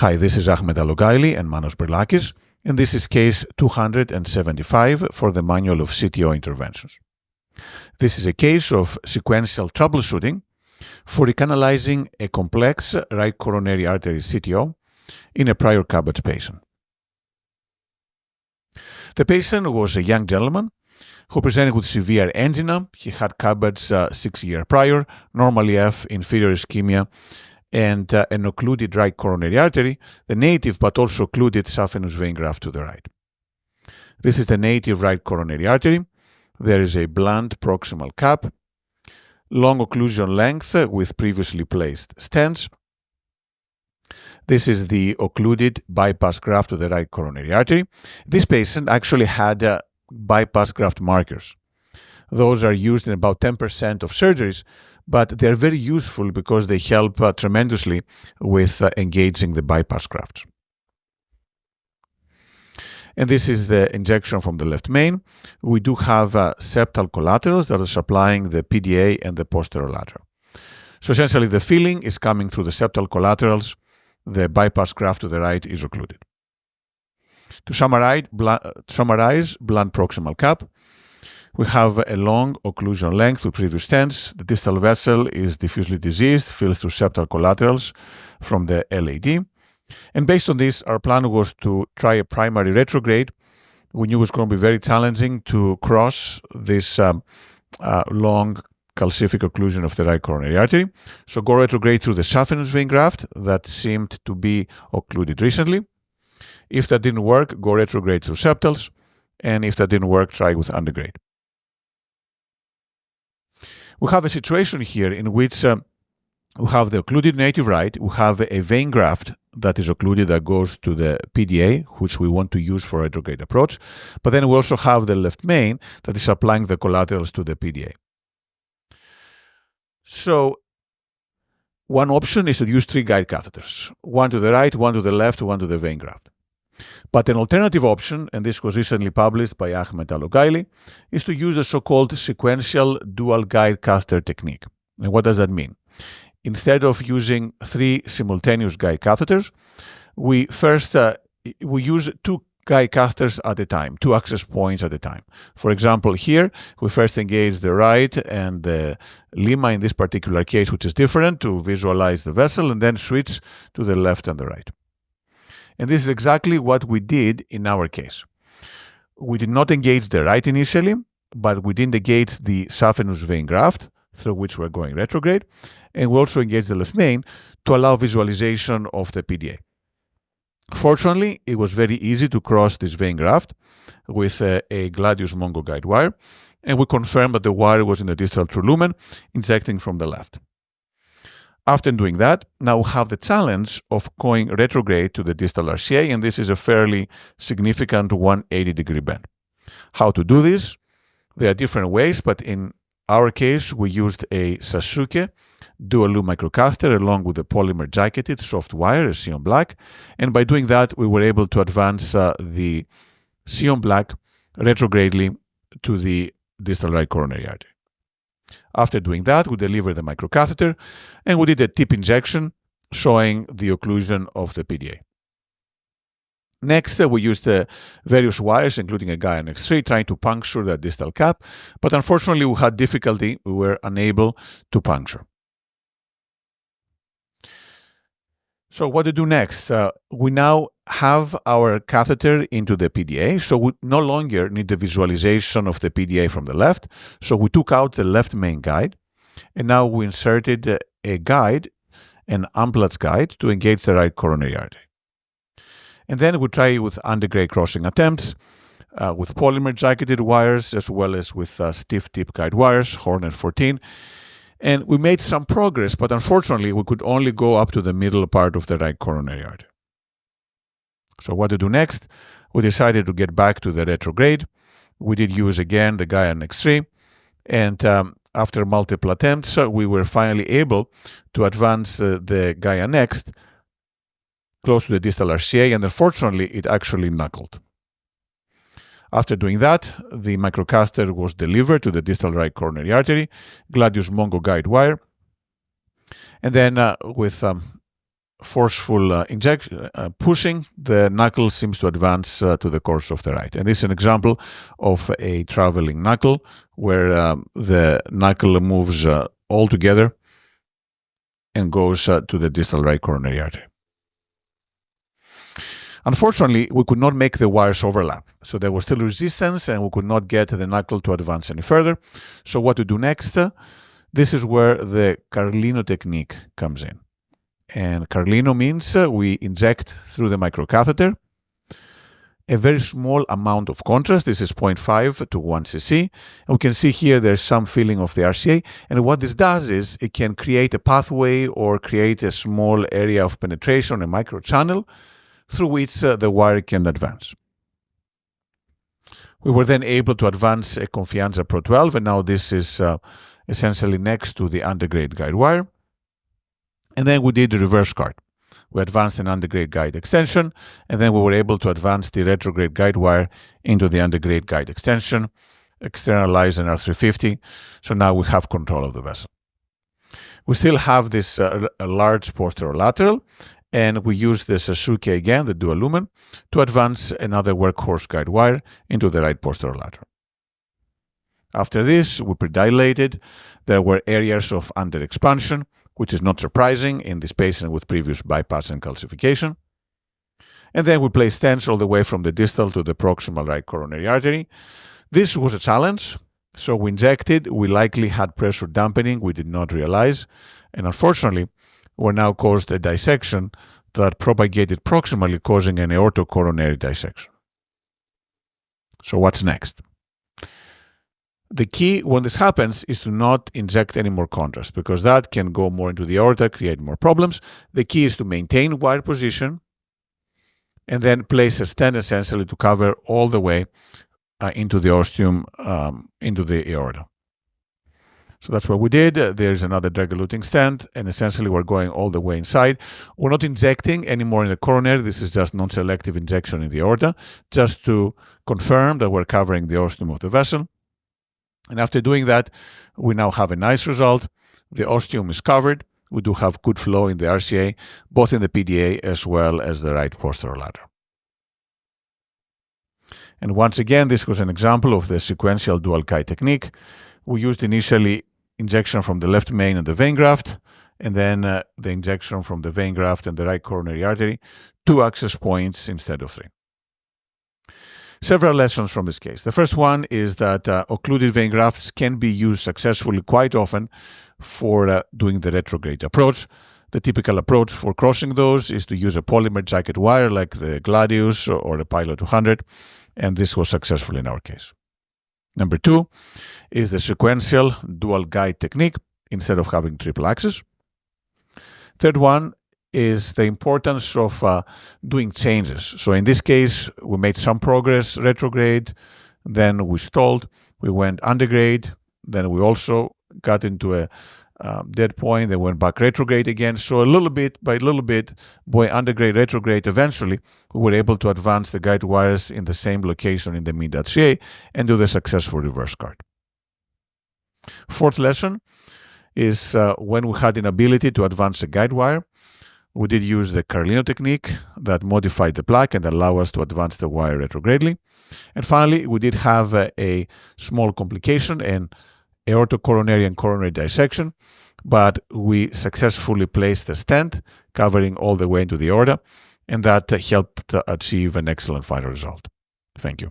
Hi, this is Ahmed Alogaili and Manos Berlakis, and this is case 275 for the Manual of CTO Interventions. This is a case of sequential troubleshooting for recanalizing a complex right coronary artery CTO in a prior CABG patient. The patient was a young gentleman who presented with severe angina. He had CABG 6 years prior, normal EF, inferior ischemia, and an occluded right coronary artery, the native but also occluded saphenous vein graft to the right. This is the native right coronary artery. There is a blunt proximal cap, long occlusion length with previously placed stents. This is the occluded bypass graft to the right coronary artery. This patient actually had bypass graft markers. Those are used in about 10% of surgeries, but they're very useful because they help tremendously with engaging the bypass grafts. And this is the injection from the left main. We do have septal collaterals that are supplying the PDA and the posterolateral. So essentially the filling is coming through the septal collaterals. The bypass graft to the right is occluded. To summarize, blunt proximal cap. We have a long occlusion length with previous stents. The distal vessel is diffusely diseased, filled through septal collaterals from the LAD. And based on this, our plan was to try a primary retrograde. We knew it was going to be very challenging to cross this long calcific occlusion of the right coronary artery. So go retrograde through the saphenous vein graft that seemed to be occluded recently. If that didn't work, go retrograde through septals. And if that didn't work, try with Antegrade. We have a situation here in which we have the occluded native right, we have a vein graft that is occluded that goes to the PDA, which we want to use for a retrograde approach, but then we also have the left main that is applying the collaterals to the PDA. So one option is to use 3 guide catheters, one to the right, one to the left, one to the vein graft. But an alternative option, and this was recently published by Ahmed Alogaili, is to use the so-called sequential dual guide catheter technique. And what does that mean? Instead of using 3 simultaneous guide catheters, we use 2 guide catheters at a time, 2 access points at a time. For example, here, we first engage the right and the lemma in this particular case, which is different, to visualize the vessel, and then switch to the left and the right. And this is exactly what we did in our case. We did not engage the right initially, but we did engage the saphenous vein graft, through which we're going retrograde, and we also engaged the left main to allow visualization of the PDA. Fortunately, it was very easy to cross this vein graft with a Gladius Mongo guidewire, and we confirmed that the wire was in the distal true lumen, injecting from the left. After doing that, now we have the challenge of going retrograde to the distal RCA, and this is a fairly significant 180-degree bend. How to do this? There are different ways, but in our case, we used a Sasuke dual loop microcatheter along with a polymer jacketed soft wire, a Sion black, and by doing that, we were able to advance the Sion black retrogradely to the distal right coronary artery. After doing that, we delivered the microcatheter, and we did a tip injection showing the occlusion of the PDA. Next, we used various wires, including a Gaia Next 3, trying to puncture the distal cap, but unfortunately we had difficulty. We were unable to puncture. So what to do next? We now have our catheter into the PDA, so we no longer need the visualization of the PDA from the left. So we took out the left main guide, and now we inserted a guide, an Amplatz guide, to engage the right coronary artery. And then we try with Antegrade crossing attempts, with polymer jacketed wires, as well as with stiff tip guide wires, Hornet 14. And we made some progress, but unfortunately, we could only go up to the middle part of the right coronary artery. So what to do next? We decided to get back to the retrograde. We did use again the Gaia Next 3. And after multiple attempts, we were finally able to advance the Gaia Next close to the distal RCA, and unfortunately, it actually knuckled. After doing that, the microcatheter was delivered to the distal right coronary artery, Gladius Mongo guide wire, and then with forceful pushing, the knuckle seems to advance to the course of the right. And this is an example of a traveling knuckle where the knuckle moves all together and goes to the distal right coronary artery. Unfortunately, we could not make the wires overlap. So there was still resistance and we could not get the knuckle to advance any further. So what to do next? This is where the Carlino technique comes in. And Carlino means we inject through the microcatheter a very small amount of contrast. This is 0.5 to 1 cc. And we can see here there's some filling of the RCA. And what this does is it can create a pathway or create a small area of penetration, a microchannel, through which the wire can advance. We were then able to advance a Confianza Pro 12, and now this is essentially next to the Antegrade guidewire. And then we did the reverse card. We advanced an Antegrade guide extension, and then we were able to advance the retrograde guidewire into the Antegrade guide extension, externalize an R350, so now we have control of the vessel. We still have this a large posterolateral, and we use the Sasuke again, the dual lumen, to advance another workhorse guidewire into the right posterolateral. After this, we predilated. There were areas of underexpansion, which is not surprising in this patient with previous bypass and calcification. And then we placed stents all the way from the distal to the proximal right coronary artery. This was a challenge. So we injected. We likely had pressure dampening. We did not realize. And unfortunately, we now caused a dissection that propagated proximally, causing an aortocoronary dissection. So what's next? The key when this happens is to not inject any more contrast, because that can go more into the aorta, create more problems. The key is to maintain wire position and then place a stent essentially to cover all the way into the ostium, into the aorta. So that's what we did. There's another drug-eluting stent, and essentially we're going all the way inside. We're not injecting anymore in the coronary. This is just non-selective injection in the aorta, just to confirm that we're covering the ostium of the vessel. And after doing that, we now have a nice result. The ostium is covered. We do have good flow in the RCA, both in the PDA as well as the right posterolateral. And once again, this was an example of the sequential dual guide technique. We used initially injection from the left main and the vein graft, and then the injection from the vein graft and the right coronary artery, 2 access points instead of 3. Several lessons from this case. The first one is that occluded vein grafts can be used successfully quite often for doing the retrograde approach. The typical approach for crossing those is to use a polymer jacket wire like the Gladius or the Pilot 200, and this was successful in our case. Number 2 is the sequential dual guide technique instead of having triple access. Third one is the importance of doing changes. So in this case, we made some progress retrograde, then we stalled, we went Antegrade, then we also got into a dead point, then went back retrograde again. So a little bit by little bit, Antegrade, retrograde, eventually we were able to advance the guide wires in the same location in the mid-RCA and do the successful reverse card. Fourth lesson is when we had inability to advance the guide wire, we did use the Carlino technique that modified the plaque and allowed us to advance the wire retrogradely. And finally, we did have a small complication, an aortocoronary and coronary dissection, but we successfully placed a stent covering all the way into the aorta, and that helped achieve an excellent final result. Thank you.